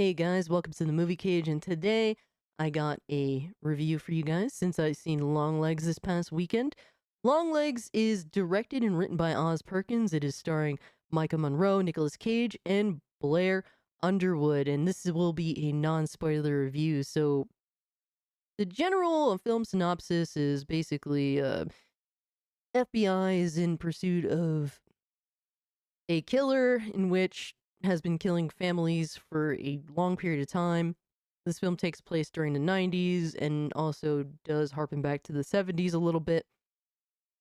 Hey guys, welcome to the Movie Cage, and today I got a review for you guys since I seen Longlegs this past weekend. Longlegs is directed and written by Oz Perkins. It is starring Micah Monroe, Nicolas Cage, and Blair Underwood, and this will be a non-spoiler review. So the general film synopsis is basically FBI is in pursuit of a killer in which has been killing families for a long period of time. This film takes place during the 90s and also does harken back to the 70s a little bit.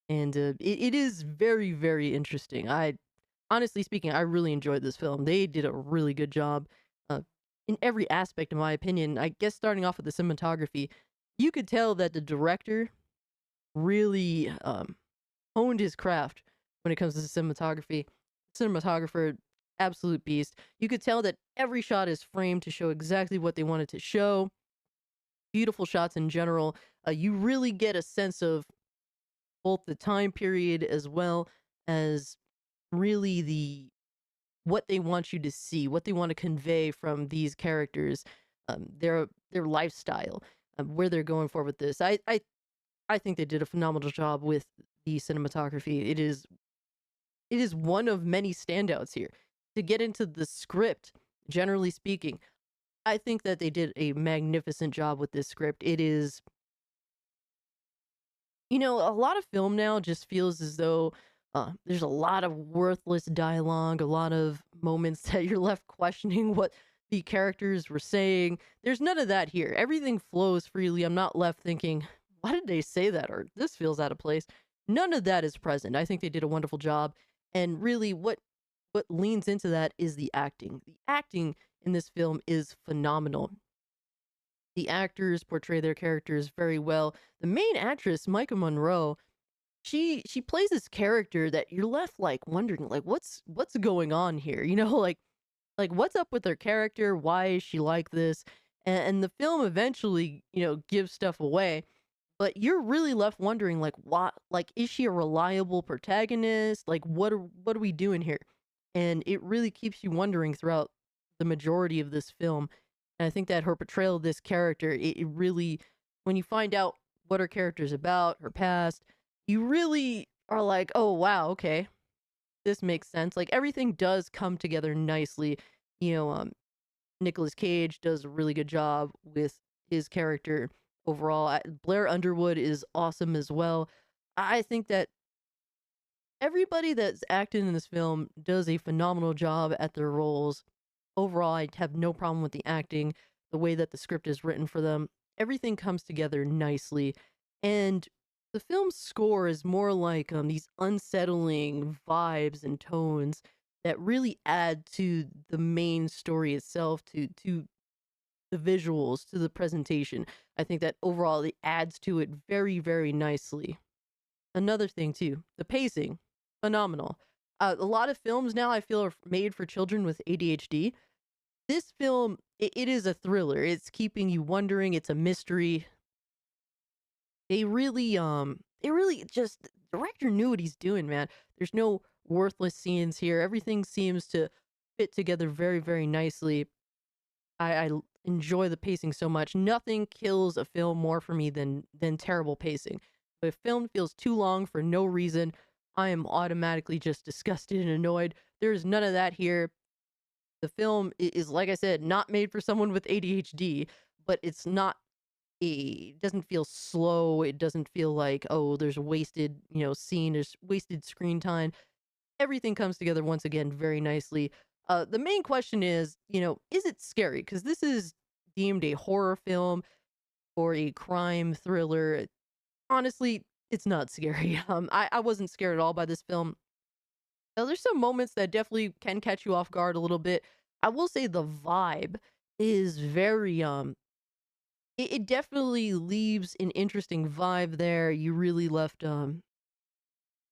And it is very, very interesting. Honestly speaking, I really enjoyed this film. They did a really good job uh, in every aspect, in my opinion. I guess starting off with the cinematography, you could tell that the director really honed his craft when it comes to cinematography. Cinematographer, absolute beast. You could tell that every shot is framed to show exactly what they wanted to show. Beautiful shots in general. You really get a sense of both the time period as well as really what they want you to see, what they want to convey from these characters, their lifestyle, where they're going for with this. I think they did a phenomenal job with the cinematography. It is one of many standouts here. To get into the script, generally speaking, I think that they did a magnificent job with this script. It is, a lot of film now just feels as though there's a lot of worthless dialogue, a lot of moments that you're left questioning what the characters were saying. There's none of that here. Everything flows freely. I'm not left thinking, why did they say that? Or this feels out of place. None of that is present. I think they did a wonderful job. And really, what leans into that is the acting. The acting in this film is phenomenal. The actors portray their characters very well. The main actress, Micah Monroe, she plays this character that you're left like wondering like what's going on here? Like what's up with her character? Why is she like this? And the film eventually, gives stuff away, but you're really left wondering like what like is she a reliable protagonist? Like what are we doing here? And it really keeps you wondering throughout the majority of this film. And I think that her portrayal of this character, it really, when you find out what her character is about, her past, you really are like, oh wow, okay, this makes sense. Like everything does come together nicely. You know, um, Nicolas Cage does a really good job with his character overall. Blair Underwood is awesome as well. I think that everybody that's acting in this film does a phenomenal job at their roles. Overall, I have no problem with the acting, the way that the script is written for them. Everything comes together nicely. And the film's score is more like these unsettling vibes and tones that really add to the main story itself, to the visuals, to the presentation. I think that overall it adds to it very, very nicely. Another thing too, the pacing, phenomenal. A lot of films now I feel are made for children with ADHD. This film, it is a thriller. It's keeping you wondering. It's a mystery. They really just director knew what he's doing, man. There's no worthless scenes here. Everything seems to fit together very, very nicely. Enjoy the pacing so much. Nothing kills a film more for me than terrible pacing. If a film feels too long for no reason, I am automatically just disgusted and annoyed. There's none of that here. The film is, like I said, not made for someone with ADHD, but it's not it doesn't feel slow. It doesn't feel like, oh, there's a wasted, scene, there's wasted screen time. Everything comes together once again very nicely. The main question is it scary? Because this is deemed a horror film or a crime thriller. Honestly, it's not scary. I wasn't scared at all by this film. Now, there's some moments that definitely can catch you off guard a little bit. I will say the vibe is very it definitely leaves an interesting vibe there. You really left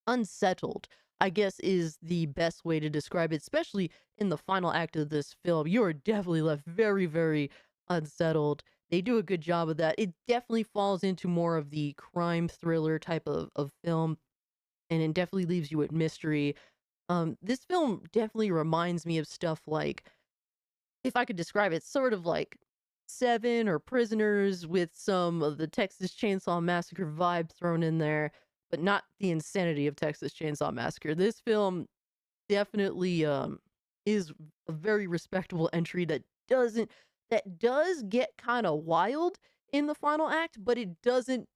unsettled, I guess is the best way to describe it, especially in the final act of this film. You are definitely left very, very unsettled. They do a good job of that. It definitely falls into more of the crime thriller type of film, and it definitely leaves you with mystery. This film definitely reminds me of stuff like if I could describe it, sort of like Seven or Prisoners with some of the Texas Chainsaw Massacre vibe thrown in there, but not the insanity of Texas Chainsaw Massacre. This film definitely is a very respectable entry that does get kind of wild in the final act, but it doesn't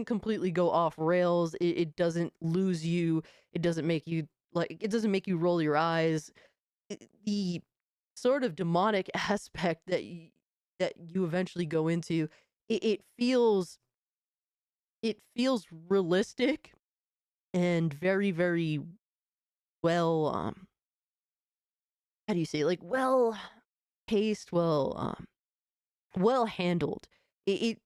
completely go off rails. It doesn't lose you. It doesn't make you roll your eyes. The sort of demonic aspect that you eventually go into, it feels realistic and very, very well, how do you say, like, well paced, well handled. It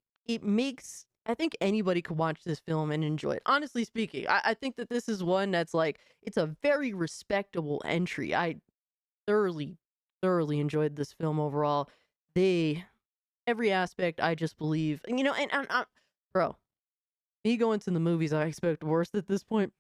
makes I think anybody could watch this film and enjoy it. Honestly speaking, I think that this is one that's like it's a very respectable entry. I thoroughly, thoroughly enjoyed this film overall. They every aspect I just believe, and bro, me going to the movies, I expect worse at this point.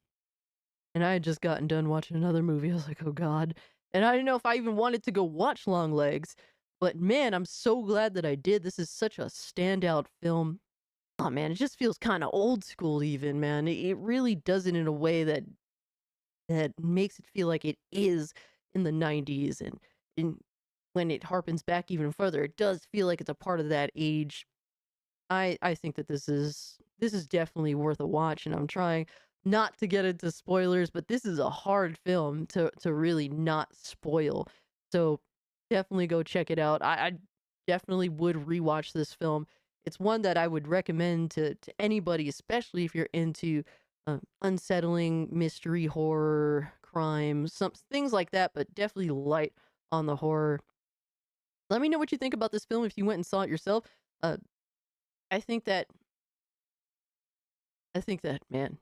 And I had just gotten done watching another movie. I was like, oh God. And I didn't know if I even wanted to go watch Longlegs. But man, I'm so glad that I did. This is such a standout film. Oh man, it just feels kind of old school, even, man. It really does it in a way that makes it feel like it is in the 90s. And when it harpens back even further, it does feel like it's a part of that age. I think that this is definitely worth a watch, and I'm trying not to get into spoilers, but this is a hard film to really not spoil. So definitely go check it out. I definitely would rewatch this film. It's one that I would recommend to anybody, especially if you're into unsettling mystery, horror, crime, some things like that, but definitely light on the horror. Let me know what you think about this film if you went and saw it yourself. Uh, I think that man,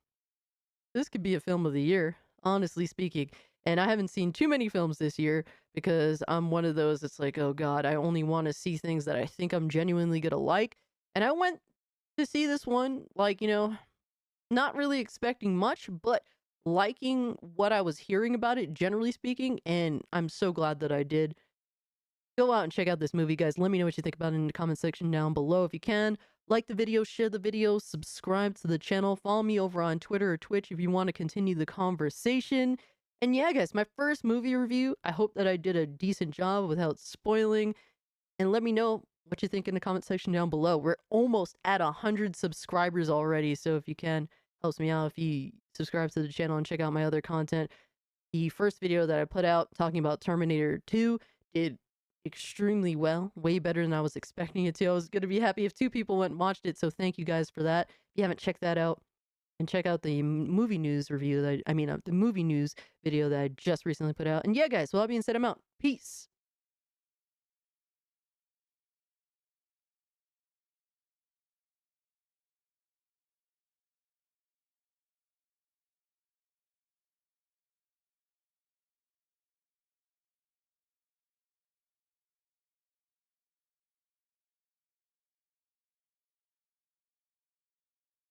this could be a film of the year, honestly speaking. And I haven't seen too many films this year because I'm one of those that's like, oh God, I only want to see things that I think I'm genuinely gonna like. And I went to see this one, like, not really expecting much, but liking what I was hearing about it, generally speaking. And I'm so glad that I did. Go out and check out this movie, guys. Let me know what you think about it in the comment section down below if you can. Like the video, share the video, subscribe to the channel, follow me over on Twitter or Twitch if you want to continue the conversation. And yeah, guys, my first movie review. I hope that I did a decent job without spoiling. And let me know what you think in the comment section down below. We're almost at 100 subscribers already, so if you can, helps me out if you subscribe to the channel and check out my other content. The first video that I put out talking about Terminator 2 did extremely well, way better than I was expecting it to. I was going to be happy if two people went and watched it, so thank you guys for that. If you haven't checked that out, and check out the movie news review the movie news video that I just recently put out. And yeah, guys, with that being said, I'm out. Peace.